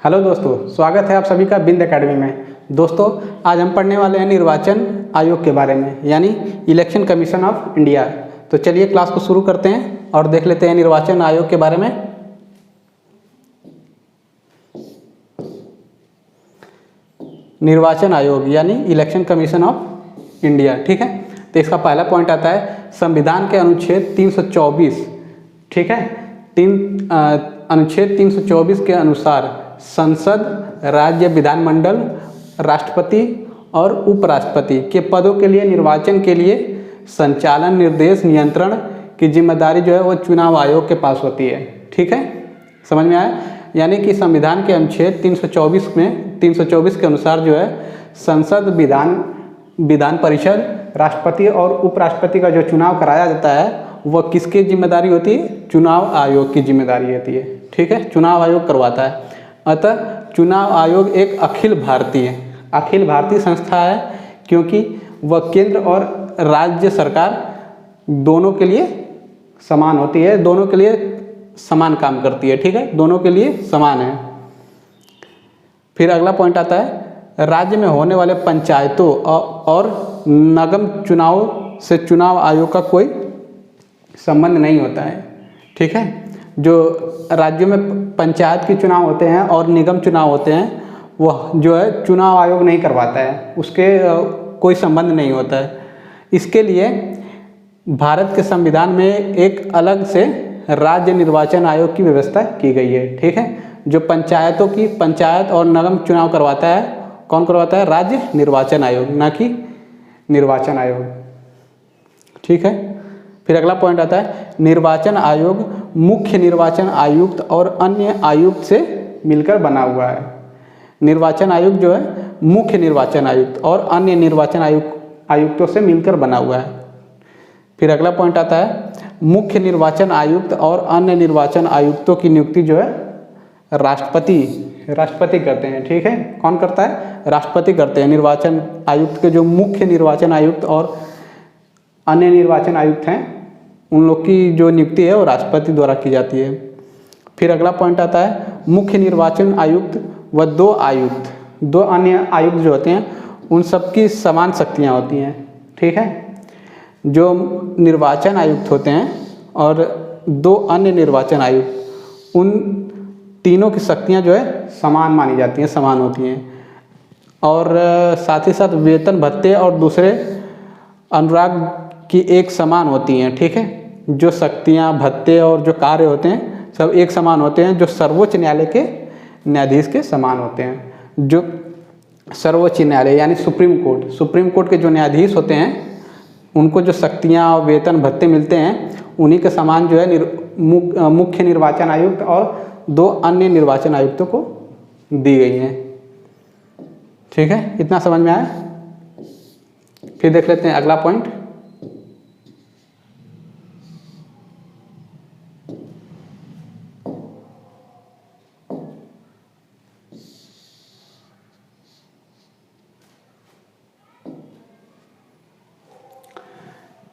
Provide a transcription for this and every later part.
Hello दोस्तों, स्वागत है आप सभी का बिंद एकेडमी में। दोस्तों, आज हम पढ़ने वाले हैं निर्वाचन आयोग के बारे में, यानी इलेक्शन कमीशन ऑफ इंडिया। तो चलिए क्लास को शुरू करते हैं और देख लेते हैं निर्वाचन आयोग के बारे में। निर्वाचन आयोग यानी इलेक्शन कमीशन ऑफ इंडिया, ठीक है। तो इसका पहला पॉइंट आता है संविधान के अनुच्छेद 324, ठीक है। अनुच्छेद 324 के अनुसार संसद, राज्य विधानमंडल, राष्ट्रपति और उपराष्ट्रपति के पदों के लिए निर्वाचन के लिए संचालन, निर्देश, नियंत्रण की जिम्मेदारी जो है वो चुनाव आयोग के पास होती है, ठीक है। समझ में आया? यानी कि संविधान के अनुच्छेद 324 के अनुसार जो है संसद, विधान परिषद, राष्ट्रपति और उपराष्ट्रपति का जो चुनाव कराया जाता है वह किसकी जिम्मेदारी होती है? चुनाव आयोग की जिम्मेदारी होती है, ठीक है। चुनाव आयोग करवाता है। अतः चुनाव आयोग एक अखिल भारतीय संस्था है, क्योंकि वह केंद्र और राज्य सरकार दोनों के लिए समान होती है, दोनों के लिए समान काम करती है, ठीक है। दोनों के लिए समान है। फिर अगला पॉइंट आता है राज्य में होने वाले पंचायतों और निगम चुनाव से चुनाव आयोग का कोई संबंध नहीं होता है, ठीक है। जो राज्यों में पंचायत के चुनाव होते हैं और निगम चुनाव होते हैं वह जो है चुनाव आयोग नहीं करवाता है, उसके कोई संबंध नहीं होता है। इसके लिए भारत के संविधान में एक अलग से राज्य निर्वाचन आयोग की व्यवस्था की गई है, ठीक है। जो पंचायत और निगम चुनाव करवाता है, कौन करवाता है? राज्य निर्वाचन आयोग, ना कि निर्वाचन आयोग, ठीक है। फिर अगला पॉइंट आता है निर्वाचन आयोग मुख्य निर्वाचन आयुक्त और अन्य आयुक्त से मिलकर बना हुआ है। निर्वाचन आयोग जो है मुख्य निर्वाचन आयुक्त और अन्य निर्वाचन आयुक्तों से मिलकर बना हुआ है। फिर अगला पॉइंट आता है मुख्य निर्वाचन आयुक्त और अन्य निर्वाचन आयुक्तों की नियुक्ति जो है राष्ट्रपति करते हैं, ठीक है। कौन करता है? राष्ट्रपति करते हैं। निर्वाचन आयुक्त के जो मुख्य निर्वाचन आयुक्त और अन्य निर्वाचन आयुक्त हैं उन लोग की जो नियुक्ति है वो राष्ट्रपति द्वारा की जाती है। फिर अगला पॉइंट आता है मुख्य निर्वाचन आयुक्त व दो अन्य आयुक्त जो होते हैं उन सबकी समान शक्तियाँ होती हैं, ठीक है। जो निर्वाचन आयुक्त होते हैं और दो अन्य निर्वाचन आयुक्त, उन तीनों की शक्तियाँ जो है समान मानी जाती हैं, समान होती हैं। और साथ ही साथ वेतन, भत्ते और दूसरे अनुराग की एक समान होती हैं, ठीक है। जो शक्तियाँ, भत्ते और जो कार्य होते हैं सब एक समान होते हैं, जो सर्वोच्च न्यायालय के न्यायाधीश के समान होते हैं। जो सर्वोच्च न्यायालय यानी सुप्रीम कोर्ट के जो न्यायाधीश होते हैं उनको जो शक्तियाँ और वेतन, भत्ते मिलते हैं उन्हीं के समान जो है मुख्य निर्वाचन आयुक्त और दो अन्य निर्वाचन आयुक्तों को दी गई हैं, ठीक है। इतना समझ में आया? फिर देख लेते हैं अगला पॉइंट।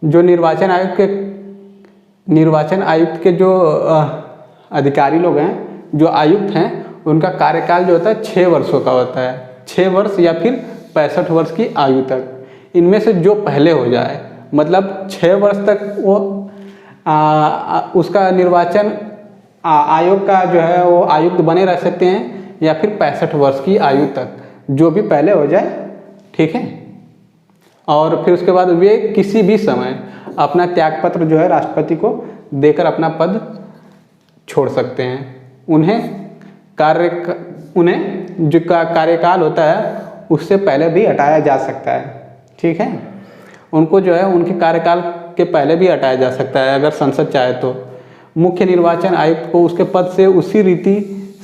जो निर्वाचन आयुक्त के जो अधिकारी लोग हैं, जो आयुक्त हैं, उनका कार्यकाल जो होता है 6 वर्षों का होता है। 6 वर्ष या फिर 65 वर्ष की आयु तक। इनमें से जो पहले हो जाए, मतलब 6 वर्ष तक वो उसका निर्वाचन आयोग का जो है वो आयुक्त बने रह सकते हैं, या फिर 65 वर्ष की आयु तक जो भी पहले हो जाए, ठीक है। और फिर उसके बाद वे किसी भी समय अपना त्यागपत्र जो है राष्ट्रपति को देकर अपना पद छोड़ सकते हैं। उन्हें जो कार्यकाल होता है उससे पहले भी हटाया जा सकता है, ठीक है। उनको जो है उनके कार्यकाल के पहले भी हटाया जा सकता है अगर संसद चाहे तो। मुख्य निर्वाचन आयुक्त को उसके पद से उसी रीति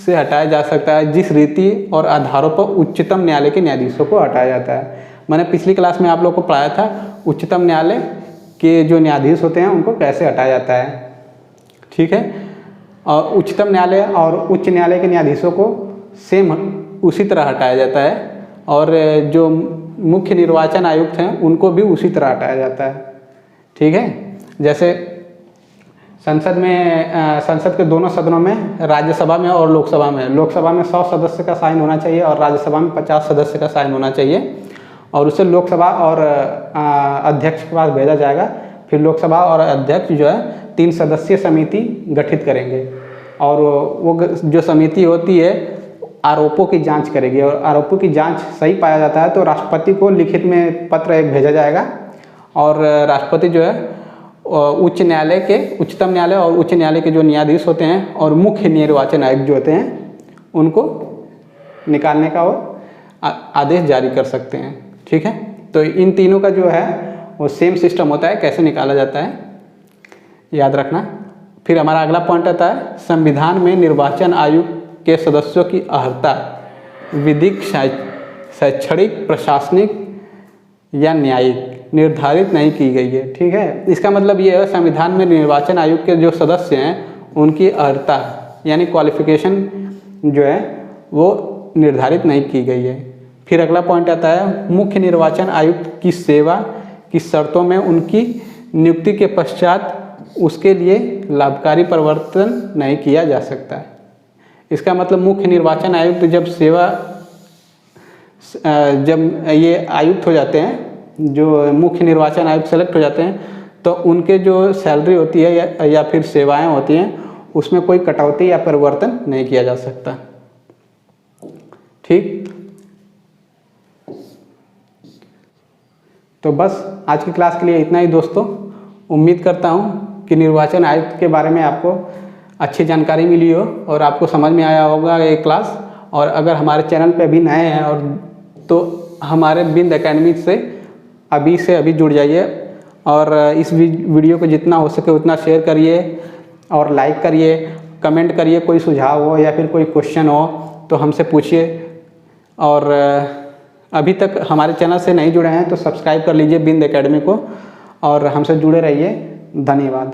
से हटाया जा सकता है जिस रीति और आधारों पर उच्चतम न्यायालय के न्यायाधीशों को हटाया जाता है। मैंने पिछली क्लास में आप लोग को पढ़ाया था उच्चतम न्यायालय के जो न्यायाधीश होते हैं उनको कैसे हटाया जाता है, ठीक है। और उच्चतम न्यायालय और उच्च न्यायालय के न्यायाधीशों को सेम उसी तरह हटाया जाता है, और जो मुख्य निर्वाचन आयुक्त हैं उनको भी उसी तरह हटाया जाता है, ठीक है। जैसे संसद के दोनों सदनों में, राज्यसभा में और लोकसभा में, लोकसभा में 100 सदस्य का साइन होना चाहिए और राज्यसभा में 50 सदस्य का साइन होना चाहिए, और उसे लोकसभा और अध्यक्ष के पास भेजा जाएगा। फिर लोकसभा और अध्यक्ष जो है 3 सदस्यीय समिति गठित करेंगे, और वो जो समिति होती है आरोपों की जांच करेगी, और आरोपों की जांच सही पाया जाता है तो राष्ट्रपति को लिखित में पत्र एक भेजा जाएगा, और राष्ट्रपति जो है उच्च न्यायालय के, उच्चतम न्यायालय और उच्च न्यायालय के जो न्यायाधीश होते हैं और मुख्य निर्वाचन आयुक्त जो होते हैं उनको निकालने का वो आदेश जारी कर सकते हैं। ठीक है, तो इन तीनों का जो है वो सेम सिस्टम होता है, कैसे निकाला जाता है याद रखना। फिर हमारा अगला पॉइंट आता है, संविधान में निर्वाचन आयोग के सदस्यों की अर्हता विधिक, शैक्षणिक, प्रशासनिक या न्यायिक निर्धारित नहीं की गई है। ठीक है, इसका मतलब ये है संविधान में निर्वाचन आयोग के जो सदस्य हैं उनकी अर्हता यानी क्वालिफिकेशन जो है वो निर्धारित नहीं की गई है। फिर अगला पॉइंट आता है, मुख्य निर्वाचन आयुक्त की सेवा की शर्तों में उनकी नियुक्ति के पश्चात उसके लिए लाभकारी परिवर्तन नहीं किया जा सकता है। इसका मतलब मुख्य निर्वाचन आयुक्त जब ये आयुक्त हो जाते हैं, जो मुख्य निर्वाचन आयुक्त सेलेक्ट हो जाते हैं, तो उनके जो सैलरी होती है या फिर सेवाएं होती हैं उसमें कोई कटौती या परिवर्तन नहीं किया जा सकता। ठीक, तो बस आज की क्लास के लिए इतना ही दोस्तों। उम्मीद करता हूँ कि निर्वाचन आयुक्त के बारे में आपको अच्छी जानकारी मिली हो और आपको समझ में आया होगा ये क्लास। और अगर हमारे चैनल पे अभी नए हैं और तो हमारे बिंद एकेडमी से अभी जुड़ जाइए, और इस वीडियो को जितना हो सके उतना शेयर करिए और लाइक करिए, कमेंट करिए, कोई सुझाव हो या फिर कोई क्वेश्चन हो तो हमसे पूछिए। और अभी तक हमारे चैनल से नहीं जुड़े हैं तो सब्सक्राइब कर लीजिए बिंद एकेडमी को और हमसे जुड़े रहिए। धन्यवाद।